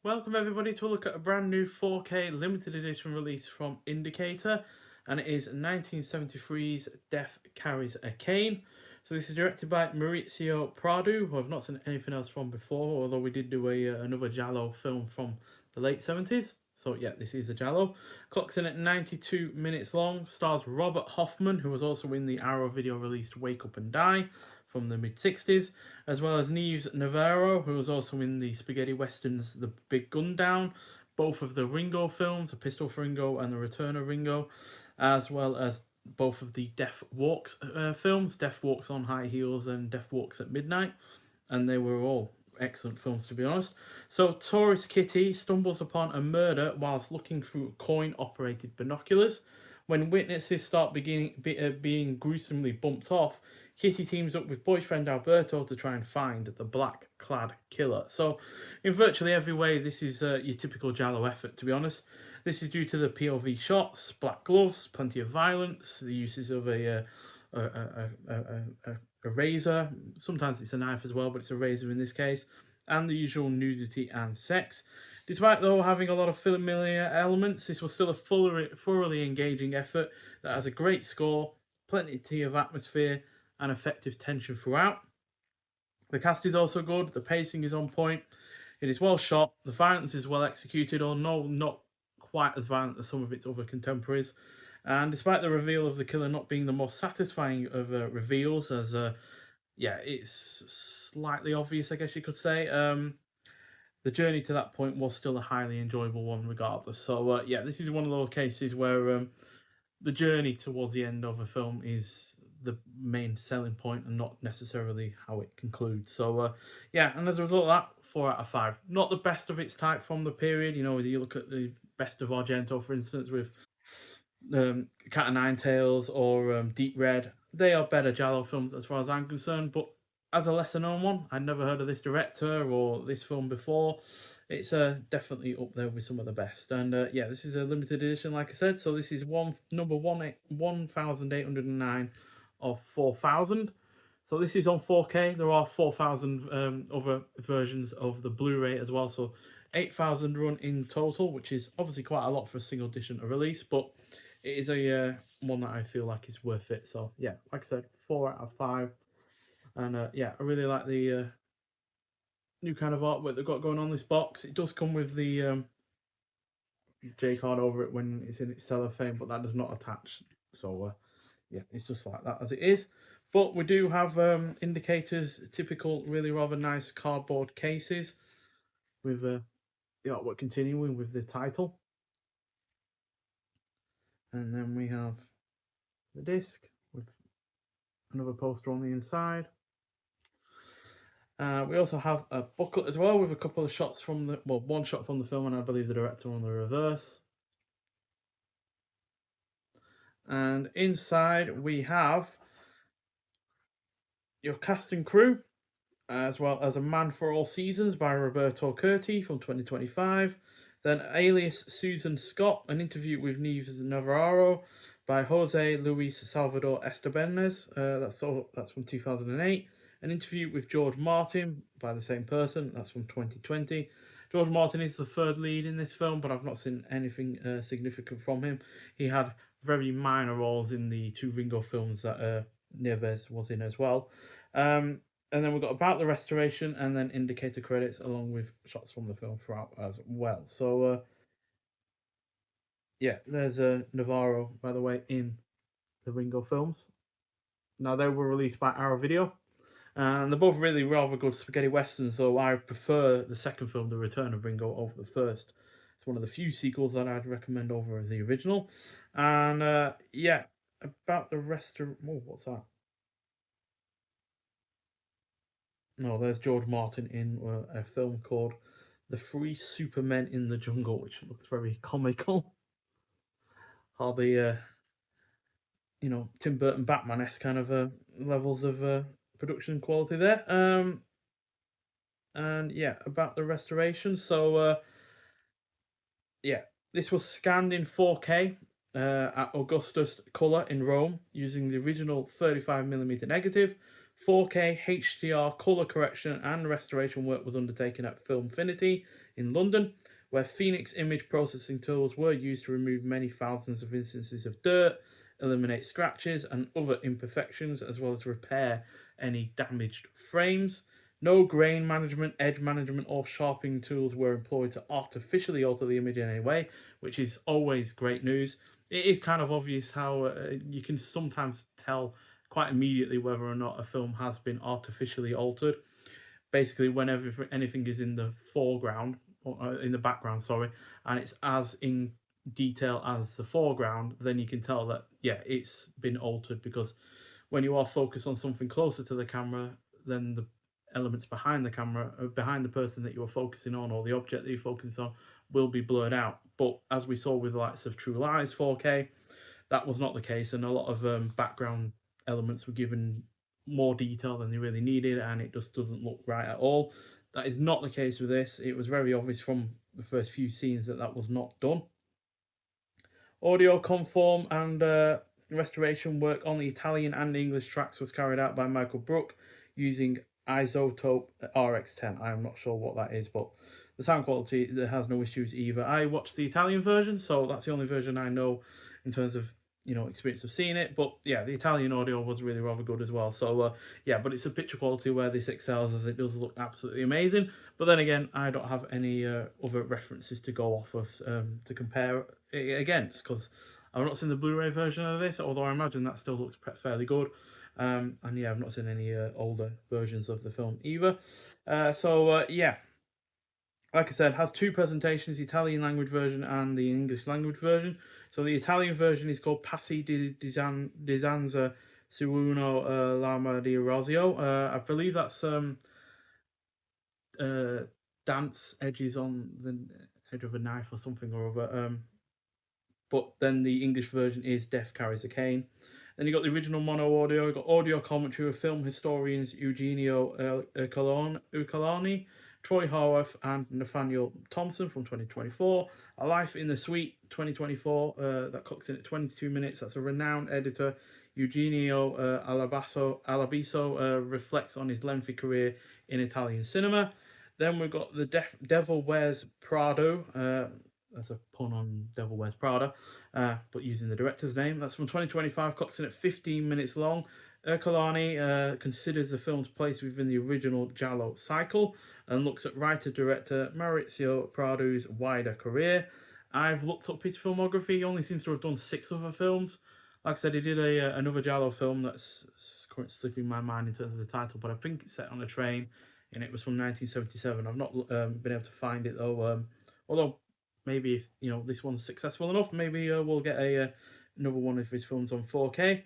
Welcome everybody to a look at a brand new 4K limited edition release from Indicator, and it is 1973's Death Carries a Cane. So this is directed by Maurizio Prado, who I've not seen anything else from before, although we did do another Giallo film from the late 70s. So yeah, this is a Giallo. Clocks in at 92 minutes long, stars Robert Hoffman, who was also in the Arrow video released Wake Up and Die from the mid-60s, as well as Neves Navarro, who was also in the spaghetti westerns The Big Gun Down, both of the Ringo films, A Pistol for Ringo and The Return of Ringo, as well as both of the Death Walks films, Death Walks on High Heels and Death Walks at Midnight, and they were all excellent films, to be honest. So tourist Kitty stumbles upon a murder whilst looking through coin-operated binoculars. When witnesses start being gruesomely bumped off, Kitty teams up with boyfriend Alberto to try and find the black-clad killer. So, in virtually every way, this is your typical Giallo effort, to be honest. This is due to the POV shots, black gloves, plenty of violence, the uses of a razor. Sometimes it's a knife as well, but it's a razor in this case, and the usual nudity and sex. Despite though having a lot of familiar elements, this was still a thoroughly engaging effort that has a great score, plenty of atmosphere, and effective tension throughout. The cast is also good, the pacing is on point, it is well shot, the violence is well executed, although not quite as violent as some of its other contemporaries. And despite the reveal of the killer not being the most satisfying of reveals, as yeah, it's slightly obvious, I guess you could say. The journey to that point was still a highly enjoyable one, regardless. So yeah, this is one of those cases where the journey towards the end of a film is the main selling point and not necessarily how it concludes. So yeah, and as a result of that, 4 out of 5. Not the best of its type from the period. You know, you look at the best of Argento, for instance, with Cat of Nine Tails or Deep Red. They are better Giallo films as far as I'm concerned, but as a lesser known one, I'd never heard of this director or this film before. It's definitely up there with some of the best. And yeah, this is a limited edition, like I said. So this is number 1809 of 4000. So this is on 4K. There are 4000 other versions of the Blu-ray as well. So 8000 run in total, which is obviously quite a lot for a single edition release, but it is a one that I feel like is worth it. So yeah, like I said, 4 out of 5, and yeah, I really like the new kind of artwork they've got going on this box. It does come with the J card over it when it's in its cellophane, but that does not attach. So yeah, it's just like that as it is. But we do have indicators, typical, really rather nice cardboard cases with the artwork continuing with the title. And then we have the disc with another poster on the inside. We also have a booklet as well with a couple of shots from the, well, one shot from the film and I believe the director on the reverse. And inside we have your cast and crew, as well as A Man for All Seasons by Roberto Curti from 2025. Then Alias Susan Scott, an interview with Neves Navarro by Jose Luis Salvador Estebanez. That's from 2008. An interview with George Martin by the same person. That's from 2020. George Martin is the third lead in this film, but I've not seen anything significant from him. He had very minor roles in the two Ringo films that Neves was in as well. And then we've got About the Restoration and then Indicator credits along with shots from the film throughout as well. So yeah, there's Navarro, by the way, in the Ringo films. Now they were released by Arrow Video, and they're both really rather good spaghetti westerns. So I prefer the second film, The Return of Ringo, over the first. It's one of the few sequels that I'd recommend over the original. And yeah, About the Oh, what's that? No, there's George Martin in a film called The Three Supermen in the Jungle, which looks very comical. Hardly, Tim Burton Batman-esque kind of levels of production quality there. And yeah, About the Restoration. So yeah, this was scanned in 4K at Augustus Color in Rome using the original 35mm negative. 4K HDR color correction and restoration work was undertaken at Filmfinity in London, where Phoenix image processing tools were used to remove many thousands of instances of dirt, eliminate scratches and other imperfections, as well as repair any damaged frames. No grain management, edge management, or sharpening tools were employed to artificially alter the image in any way, which is always great news. It is kind of obvious how you can sometimes tell quite immediately whether or not a film has been artificially altered. Basically, whenever anything is in the foreground, or in the background, sorry, and it's as in detail as the foreground, then you can tell that, yeah, it's been altered, because when you are focused on something closer to the camera, then the elements behind the camera, behind the person that you are focusing on, or the object that you're focusing on, will be blurred out. But as we saw with the likes of True Lies 4K, that was not the case, and a lot of background elements were given more detail than they really needed, and it just doesn't look right at all. That is not the case with this. It was very obvious from the first few scenes that that was not done. Audio conform and restoration work on the Italian and English tracks was carried out by Michael Brook using Isotope RX10. I am not sure what that is, but the sound quality, there has no issues either. I watched the Italian version, so that's the only version I know in terms of, you know, experience of seeing it. But yeah, the Italian audio was really rather good as well. So yeah, but it's a picture quality where this excels, as it does look absolutely amazing. But then again, I don't have any other references to go off of to compare it against, because I've not seen the Blu-ray version of this, although I imagine that still looks fairly good. And yeah, I've not seen any older versions of the film either. Yeah, like I said, has two presentations: the Italian language version and the English language version. So the Italian version is called Passi di Zanza su uno lama di rosio. I believe that's uh, dance edges on the edge of a knife or something or other. But then the English version is Death Carries a Cane. Then you got the original mono audio. You got audio commentary with film historians Eugenio Ucalani, Troy Harworth, and Nathaniel Thompson from 2024. A Life in the Suite 2024 that clocks in at 22 minutes. That's a renowned editor. Eugenio Alabiso reflects on his lengthy career in Italian cinema. Then we've got The Devil Wears Prado. That's a pun on Devil Wears Prada, but using the director's name. That's from 2025, clocks in at 15 minutes long. Ercolani considers the film's place within the original Giallo cycle and looks at writer-director Maurizio Prado's wider career. I've looked up his filmography. He only seems to have done 6 other films. Like I said, he did another Giallo film that's currently slipping my mind in terms of the title, but I think it's set on a train, and it was from 1977. I've not been able to find it though. Although maybe if this one's successful enough, maybe we'll get another one of his films on 4K.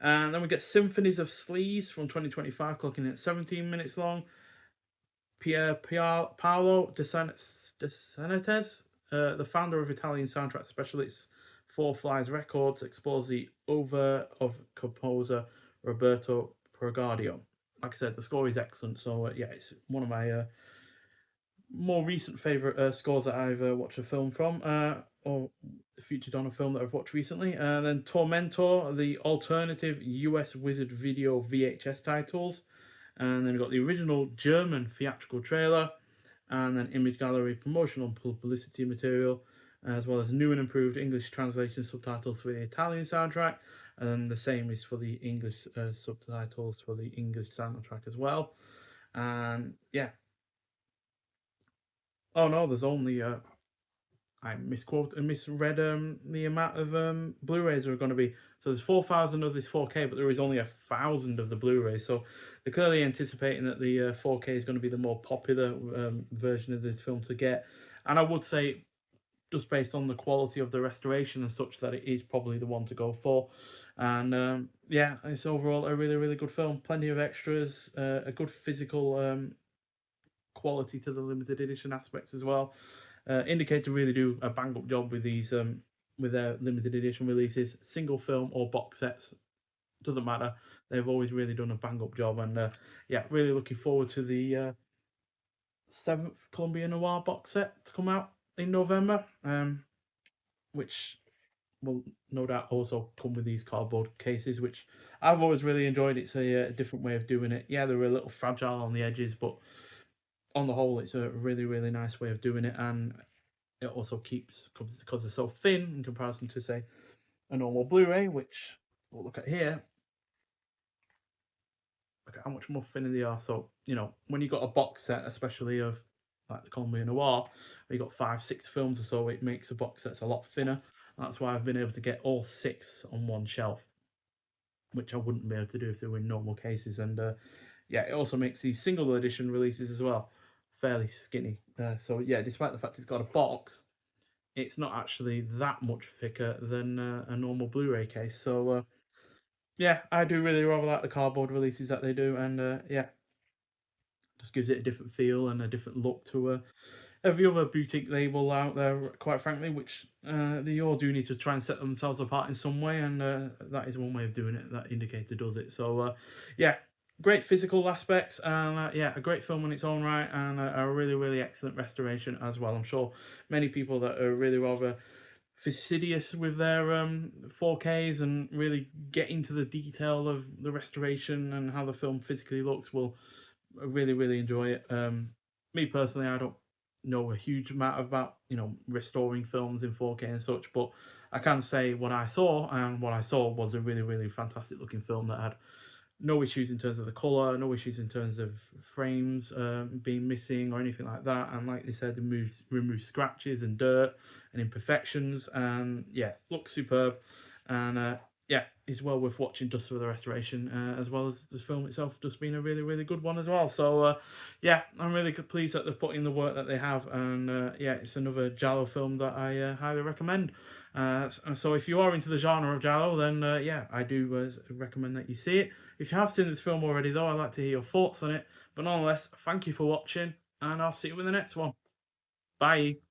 And then we get Symphonies of Sleaze from 2025, clocking at 17 minutes long. Paolo De Sanetes, the founder of Italian soundtrack specialists Four Flies Records, explores the over of composer Roberto Progardio. Like I said, the score is excellent, so yeah, it's one of my more recent favourite scores that I've watched a film from, or featured on a film that I've watched recently. Then Tormentor, the alternative US Wizard Video VHS titles. And then we've got the original German theatrical trailer, and then Image Gallery promotional publicity material, as well as new and improved English translation subtitles for the Italian soundtrack. And the same is for the English subtitles for the English soundtrack as well. And yeah, oh no, there's only I misread the amount of Blu-rays there are going to be. So there's 4,000 of this 4K, but there is only 1,000 of the Blu-rays. So they're clearly anticipating that the 4K is going to be the more popular version of this film to get. And I would say, just based on the quality of the restoration and such, that it is probably the one to go for. And yeah, it's overall a really, really good film. Plenty of extras, a good physical quality to the limited edition aspects as well. Indicator really do a bang up job with these with their limited edition releases, single film or box sets, doesn't matter. They've always really done a bang up job, and yeah, really looking forward to the 7th Columbia Noir box set to come out in November, which will no doubt also come with these cardboard cases, which I've always really enjoyed. It's a different way of doing it. Yeah, they're a little fragile on the edges, but on the whole, it's a really, really nice way of doing it, and it also keeps, because they're so thin in comparison to, say, a normal Blu-ray, which we'll look at here. Look at how much more thinner they are. So, when you got a box set, especially of like the Columbia Noir, where you got 5, 6 films or so, it makes the box sets a lot thinner. That's why I've been able to get all 6 on one shelf, which I wouldn't be able to do if they were in normal cases. And yeah, it also makes these single edition releases as well fairly skinny. So yeah, despite the fact it's got a box, it's not actually that much thicker than a normal Blu-ray case. So yeah, I do really rather like the cardboard releases that they do, and yeah, just gives it a different feel and a different look to every other boutique label out there, quite frankly, which they all do need to try and set themselves apart in some way, and that is one way of doing it. That Indicator does it. So yeah, great physical aspects, and yeah, a great film in its own right, and a really, really excellent restoration as well. I'm sure many people that are really rather fastidious with their 4Ks and really get into the detail of the restoration and how the film physically looks will really, really enjoy it. Me personally, I don't know a huge amount about restoring films in 4K and such, but I can say what I saw, and what I saw was a really, really fantastic looking film that had no issues in terms of the color, no issues in terms of frames being missing or anything like that. And like they said, they remove scratches and dirt and imperfections, and yeah, looks superb. And yeah, it's well worth watching just for the restoration, as well as the film itself just being a really, really good one as well. So yeah, I'm really pleased that they've put in the work that they have, and yeah, it's another Giallo film that I highly recommend. So if you are into the genre of Giallo, then yeah, I do recommend that you see it. If you have seen this film already, though, I'd like to hear your thoughts on it. But nonetheless, thank you for watching, and I'll see you in the next one. Bye.